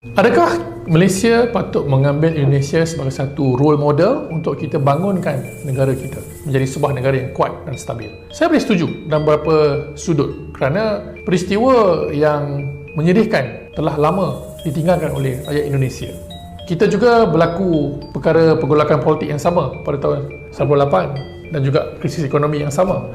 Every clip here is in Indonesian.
Adakah Malaysia patut mengambil Indonesia sebagai satu role model untuk kita bangunkan negara kita menjadi sebuah negara yang kuat dan stabil? Saya boleh setuju dalam beberapa sudut kerana peristiwa yang menyedihkan telah lama ditinggalkan oleh rakyat Indonesia. Kita juga berlaku perkara pergolakan politik yang sama pada tahun 98 dan juga krisis ekonomi yang sama.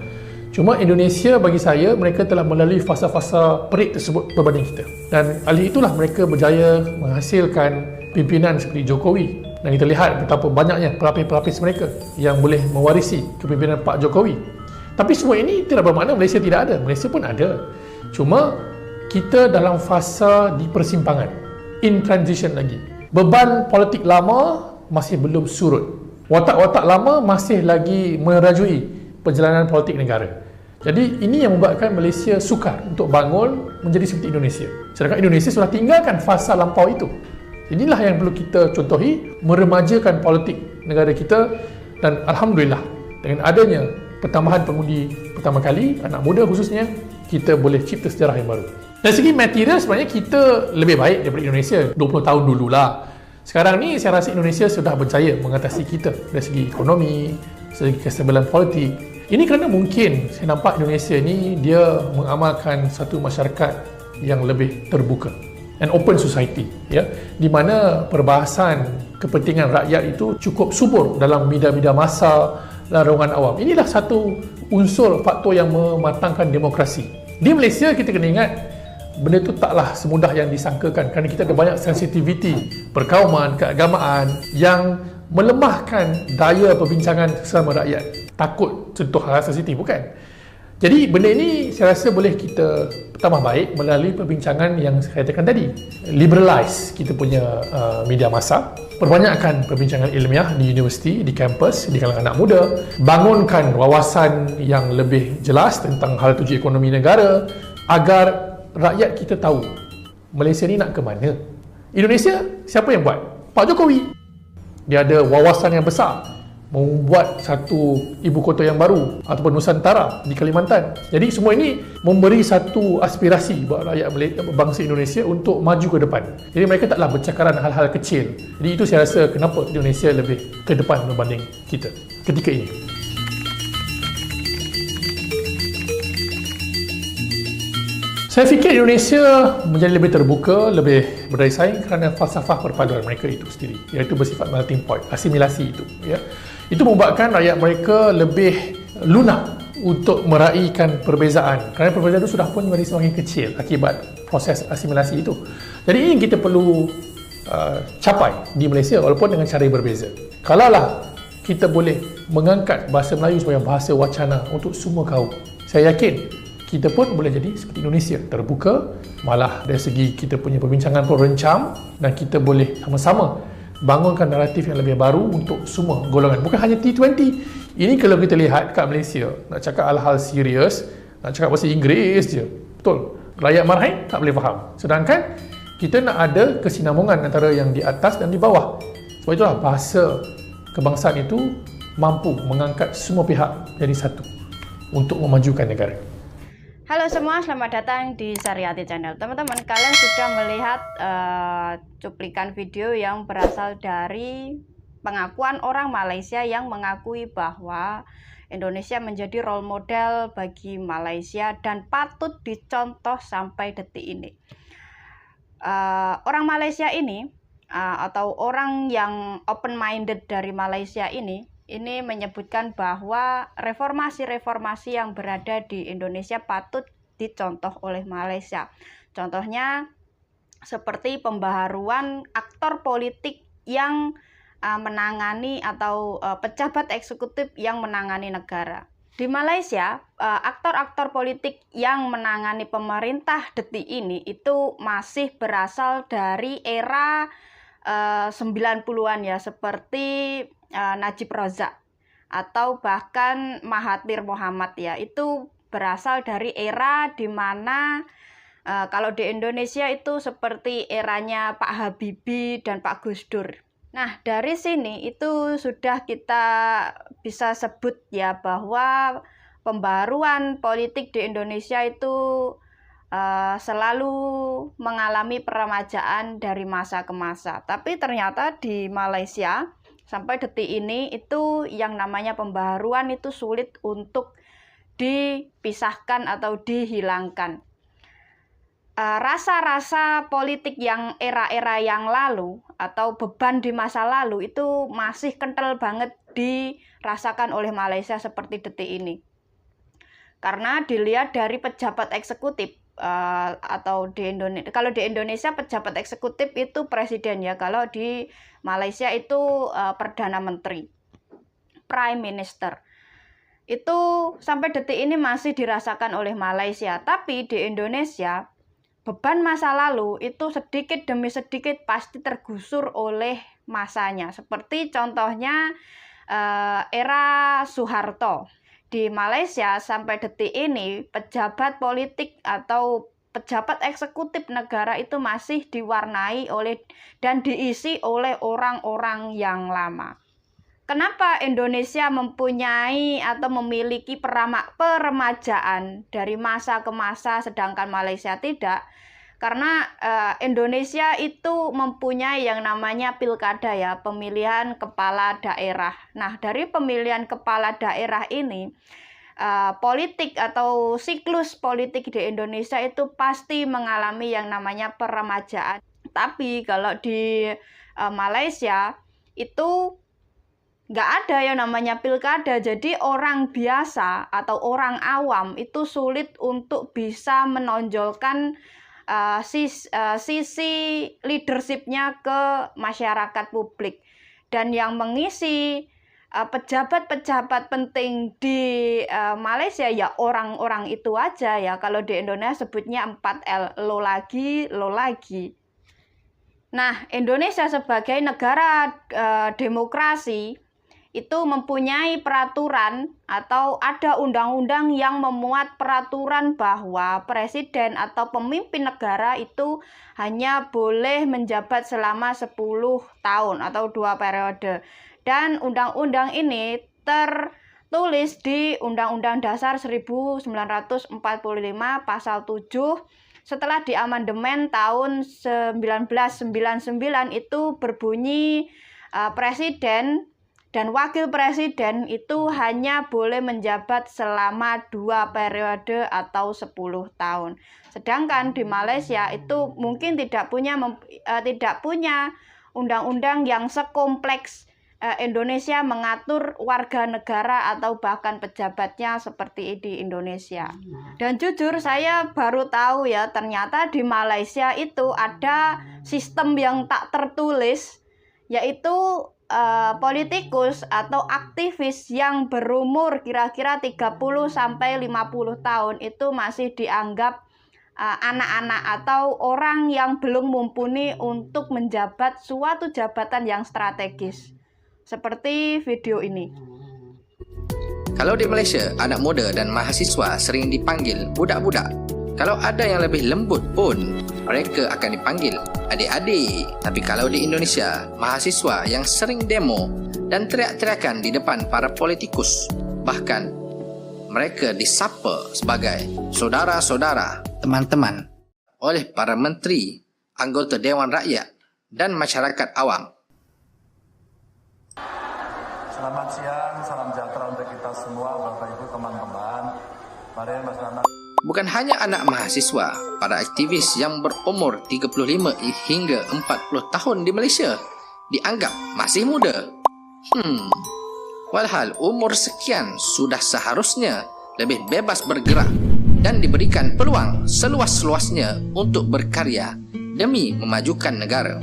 Cuma Indonesia bagi saya, mereka telah melalui fasa-fasa perit tersebut berbanding kita. Dan oleh itulah mereka berjaya menghasilkan pimpinan seperti Jokowi. Dan kita lihat betapa banyaknya pelapis-pelapis mereka yang boleh mewarisi kepimpinan Pak Jokowi. Tapi semua ini tidak bermakna Malaysia tidak ada. Malaysia pun ada. Cuma kita dalam fasa di persimpangan. In transition lagi. Beban politik lama masih belum surut. Watak-watak lama masih lagi merajui perjalanan politik negara. Jadi ini yang membuatkan Malaysia sukar untuk bangun menjadi seperti Indonesia. Sedangkan Indonesia sudah tinggalkan fasa lampau itu. Inilah yang perlu kita contohi, meremajakan politik negara kita. Dan Alhamdulillah, dengan adanya pertambahan pengundi pertama kali, anak muda khususnya, kita boleh cipta sejarah yang baru. Dari segi material sebenarnya kita lebih baik daripada Indonesia 20 tahun dululah. Sekarang ni saya rasa Indonesia sudah berjaya mengatasi kita dari segi ekonomi, segi kestabilan politik. Ini kerana mungkin saya nampak Indonesia ni dia mengamalkan satu masyarakat yang lebih terbuka, an open society, ya, di mana perbahasan kepentingan rakyat itu cukup subur dalam media-media massa, larangan awam. Inilah satu unsur faktor yang mematangkan demokrasi. Di Malaysia kita kena ingat benda itu taklah semudah yang disangkakan kerana kita ada banyak sensitiviti perkauman, keagamaan yang melemahkan daya perbincangan sesama rakyat. Takut sentuh hal sensitif, bukan? Jadi benda ini saya rasa boleh kita tambah baik melalui perbincangan yang saya katakan tadi. Liberalize kita punya media massa, perbanyakkan perbincangan ilmiah di universiti, di kampus, di kalangan anak muda, bangunkan wawasan yang lebih jelas tentang hal tuju ekonomi negara agar rakyat kita tahu Malaysia ni nak ke mana. Indonesia siapa yang buat? Pak Jokowi. Dia ada wawasan yang besar membuat satu ibu kota yang baru ataupun Nusantara di Kalimantan. Jadi semua ini memberi satu aspirasi buat rakyat Malaysia, bangsa Indonesia untuk maju ke depan. Jadi mereka taklah bercakaran hal-hal kecil. Jadi itu saya rasa kenapa Indonesia lebih ke depan berbanding kita ketika ini. Saya fikir Indonesia menjadi lebih terbuka, lebih berdaya saing kerana falsafah perpaduan mereka itu sendiri, iaitu bersifat melting point, asimilasi itu, ya. Itu membuatkan rakyat mereka lebih lunak untuk meraihkan perbezaan kerana perbezaan itu sudah pun menjadi semakin kecil akibat proses asimilasi itu. Jadi ini yang kita perlu capai di Malaysia walaupun dengan cara yang berbeza. Kalaulah kita boleh mengangkat bahasa Melayu sebagai bahasa wacana untuk semua kaum, saya yakin kita pun boleh jadi seperti Indonesia, terbuka, malah dari segi kita punya perbincangan pun rencam dan kita boleh sama-sama bangunkan naratif yang lebih baru untuk semua golongan. Bukan hanya T20. Ini kalau kita lihat kat Malaysia, nak cakap hal-hal serius, nak cakap bahasa Inggeris je. Betul. Rakyat marahin tak boleh faham. Sedangkan kita nak ada kesinambungan antara yang di atas dan di bawah. Sebab itulah bahasa kebangsaan itu mampu mengangkat semua pihak jadi satu untuk memajukan negara. Halo semua, selamat datang di Saryati Channel. Teman-teman, kalian sudah melihat cuplikan video yang berasal dari pengakuan orang Malaysia yang mengakui bahwa Indonesia menjadi role model bagi Malaysia dan patut dicontoh sampai detik ini. Orang Malaysia ini atau orang yang open-minded dari Malaysia ini menyebutkan bahwa reformasi-reformasi yang berada di Indonesia patut dicontoh oleh Malaysia. Contohnya seperti pembaharuan aktor politik yang menangani atau pejabat eksekutif yang menangani negara. Di Malaysia, aktor-aktor politik yang menangani pemerintah detik ini itu masih berasal dari era 90-an ya, seperti Najib Razak atau bahkan Mahathir Mohamad ya. Itu berasal dari era di mana kalau di Indonesia itu seperti eranya Pak Habibie dan Pak Gus Dur. Nah, dari sini itu sudah kita bisa sebut ya bahwa pembaruan politik di Indonesia itu selalu mengalami peremajaan dari masa ke masa. Tapi ternyata di Malaysia sampai detik ini itu yang namanya pembaharuan itu sulit untuk dipisahkan atau dihilangkan. Rasa-rasa politik yang era-era yang lalu atau beban di masa lalu itu masih kental banget dirasakan oleh Malaysia seperti detik ini. Karena dilihat dari pejabat eksekutif atau di Indonesia, kalau di Indonesia pejabat eksekutif itu presiden ya, kalau di Malaysia itu perdana menteri, prime minister. Itu sampai detik ini masih dirasakan oleh Malaysia. Tapi di Indonesia beban masa lalu itu sedikit demi sedikit pasti tergusur oleh masanya. Seperti contohnya era Soeharto. Di Malaysia sampai detik ini pejabat politik atau pejabat eksekutif negara itu masih diwarnai oleh dan diisi oleh orang-orang yang lama. Kenapa Indonesia mempunyai atau memiliki peremajaan dari masa ke masa sedangkan Malaysia tidak? Karena Indonesia itu mempunyai yang namanya pilkada ya, pemilihan kepala daerah. Nah, dari pemilihan kepala daerah ini, politik atau siklus politik di Indonesia itu pasti mengalami yang namanya peremajaan. Tapi kalau di Malaysia itu nggak ada yang namanya pilkada, jadi orang biasa atau orang awam itu sulit untuk bisa menonjolkan sisi leadershipnya ke masyarakat publik. Dan yang mengisi pejabat-pejabat penting di Malaysia ya orang-orang itu aja ya. Kalau di Indonesia sebutnya 4L, lo lagi, lo lagi. Nah, Indonesia sebagai negara demokrasi itu mempunyai peraturan atau ada undang-undang yang memuat peraturan bahwa presiden atau pemimpin negara itu hanya boleh menjabat selama 10 tahun atau 2 periode. Dan undang-undang ini tertulis di Undang-Undang Dasar 1945 pasal 7 setelah diamandemen tahun 1999 itu berbunyi presiden dan wakil presiden itu hanya boleh menjabat selama 2 periode atau 10 tahun. Sedangkan di Malaysia itu mungkin tidak punya undang-undang yang sekompleks Indonesia mengatur warga negara atau bahkan pejabatnya seperti di Indonesia. Dan jujur saya baru tahu ya, ternyata di Malaysia itu ada sistem yang tak tertulis, yaitu politikus atau aktivis yang berumur kira-kira 30 sampai 50 tahun itu masih dianggap anak-anak atau orang yang belum mumpuni untuk menjabat suatu jabatan yang strategis. Seperti video ini. Kalau di Malaysia, anak muda dan mahasiswa sering dipanggil budak-budak. Kalau ada yang lebih lembut pun, mereka akan dipanggil adik-adik. Tapi kalau di Indonesia, mahasiswa yang sering demo dan teriak-teriakan di depan para politikus, bahkan mereka disapa sebagai saudara-saudara, teman-teman oleh para menteri, anggota Dewan Rakyat dan masyarakat awam. Selamat siang, salam sejahtera untuk kita semua, Bapak Ibu, teman-teman. Mari Mas Nana. Bukan hanya anak mahasiswa, para aktivis yang berumur 35 hingga 40 tahun di Malaysia dianggap masih muda. Walhal umur sekian sudah seharusnya lebih bebas bergerak dan diberikan peluang seluas-luasnya untuk berkarya demi memajukan negara.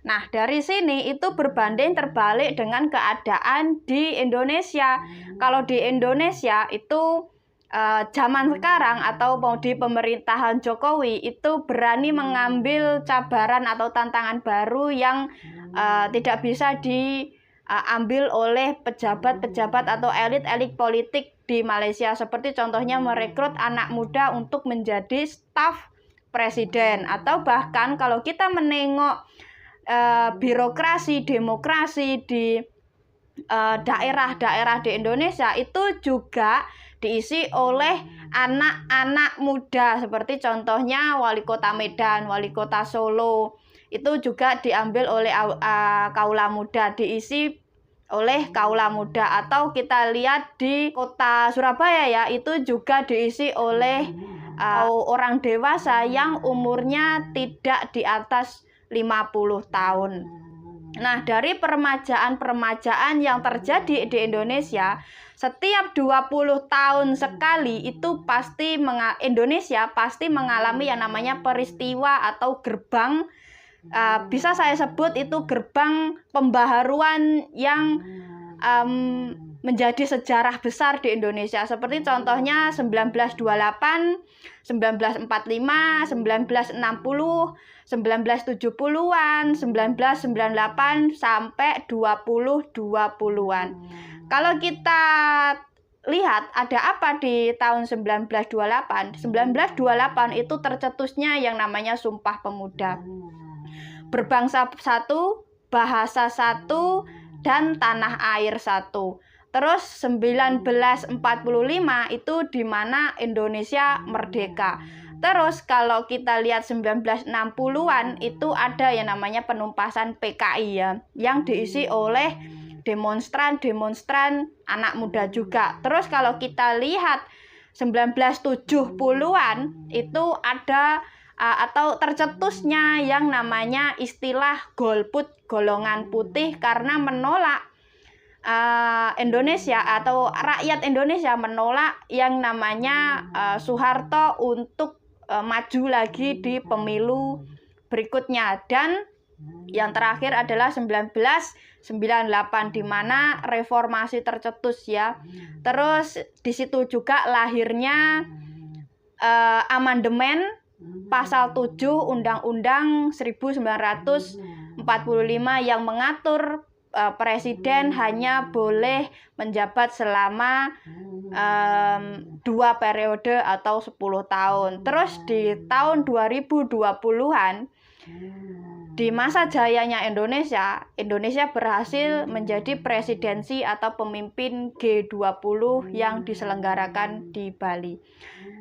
Nah, dari sini itu berbanding terbalik dengan keadaan di Indonesia. Kalau di Indonesia itu zaman sekarang atau mau di pemerintahan Jokowi itu berani mengambil cabaran atau tantangan baru yang tidak bisa diambil oleh pejabat-pejabat atau elit-elit politik di Malaysia. Seperti contohnya merekrut anak muda untuk menjadi staf presiden, atau bahkan kalau kita menengok birokrasi demokrasi di daerah-daerah di Indonesia itu juga diisi oleh anak-anak muda, seperti contohnya Wali Kota Medan, Wali Kota Solo, itu juga diambil oleh kaula muda, diisi oleh kaula muda. Atau kita lihat di kota Surabaya ya, itu juga diisi oleh orang dewasa yang umurnya tidak di atas 50 tahun. Nah, dari peremajaan yang terjadi di Indonesia, setiap 20 tahun sekali itu pasti Indonesia pasti mengalami yang namanya peristiwa atau gerbang, bisa saya sebut itu gerbang pembaharuan yang menjadi sejarah besar di Indonesia, seperti contohnya 1928, 1945, 1960, 1970-an, 1998 sampai 2020-an. Kalau kita lihat ada apa di tahun 1928? 1928 itu tercetusnya yang namanya Sumpah Pemuda. Berbangsa satu, bahasa satu, dan tanah air satu. Terus 1945 itu di mana Indonesia merdeka. Terus kalau kita lihat 1960-an itu ada yang namanya penumpasan PKI ya, yang diisi oleh demonstran anak muda juga. Terus kalau kita lihat 1970-an itu ada atau tercetusnya yang namanya istilah golput, golongan putih, karena menolak Indonesia atau rakyat Indonesia menolak yang namanya Soeharto untuk maju lagi di pemilu berikutnya. Dan yang terakhir adalah 1998 di mana reformasi tercetus ya. Terus di situ juga lahirnya amandemen pasal 7 Undang-Undang 1945 yang mengatur presiden hanya boleh menjabat selama 2 periode atau 10 tahun. Terus di tahun 2020-an, di masa jayanya Indonesia berhasil menjadi presidensi atau pemimpin G20 yang diselenggarakan di Bali.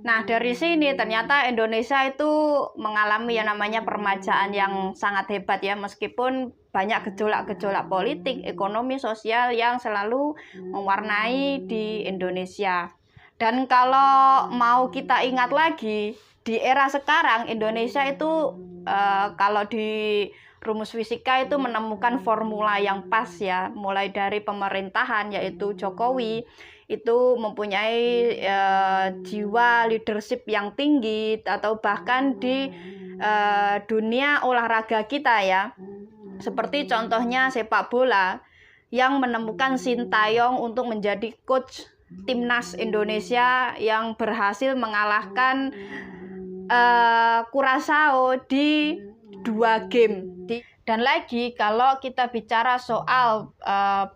Nah, dari sini ternyata Indonesia itu mengalami yang namanya peremajaan yang sangat hebat ya, meskipun banyak gejolak-gejolak politik, ekonomi, sosial yang selalu mewarnai di Indonesia. Dan kalau mau kita ingat lagi, di era sekarang Indonesia itu kalau di rumus fisika itu menemukan formula yang pas ya, mulai dari pemerintahan yaitu Jokowi itu mempunyai jiwa leadership yang tinggi, atau bahkan di dunia olahraga kita ya, seperti contohnya sepak bola yang menemukan Sintayong untuk menjadi coach timnas Indonesia yang berhasil mengalahkan Curaçao di 2 game. Dan lagi kalau kita bicara soal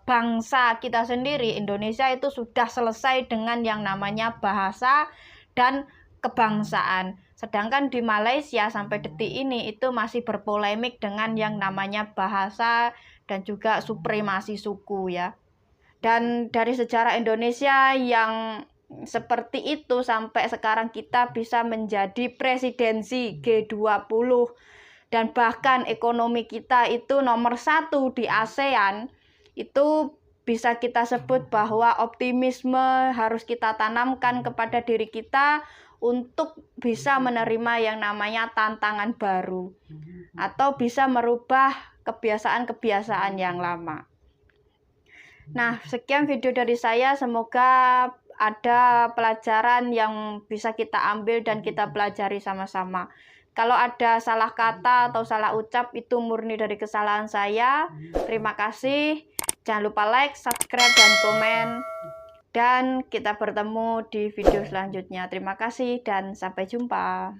bangsa kita sendiri, Indonesia itu sudah selesai dengan yang namanya bahasa dan kebangsaan. Sedangkan di Malaysia sampai detik ini itu masih berpolemik dengan yang namanya bahasa dan juga supremasi suku ya. Dan dari sejarah Indonesia yang seperti itu sampai sekarang kita bisa menjadi presidensi G20, dan bahkan ekonomi kita itu nomor 1 di ASEAN, itu bisa kita sebut bahwa optimisme harus kita tanamkan kepada diri kita untuk bisa menerima yang namanya tantangan baru atau bisa merubah kebiasaan-kebiasaan yang lama. Nah, sekian video dari saya, semoga ada pelajaran yang bisa kita ambil dan kita pelajari sama-sama. Kalau ada salah kata atau salah ucap itu murni dari kesalahan saya. Terima kasih. Jangan lupa like, subscribe, dan komen. Dan kita bertemu di video selanjutnya. Terima kasih dan sampai jumpa.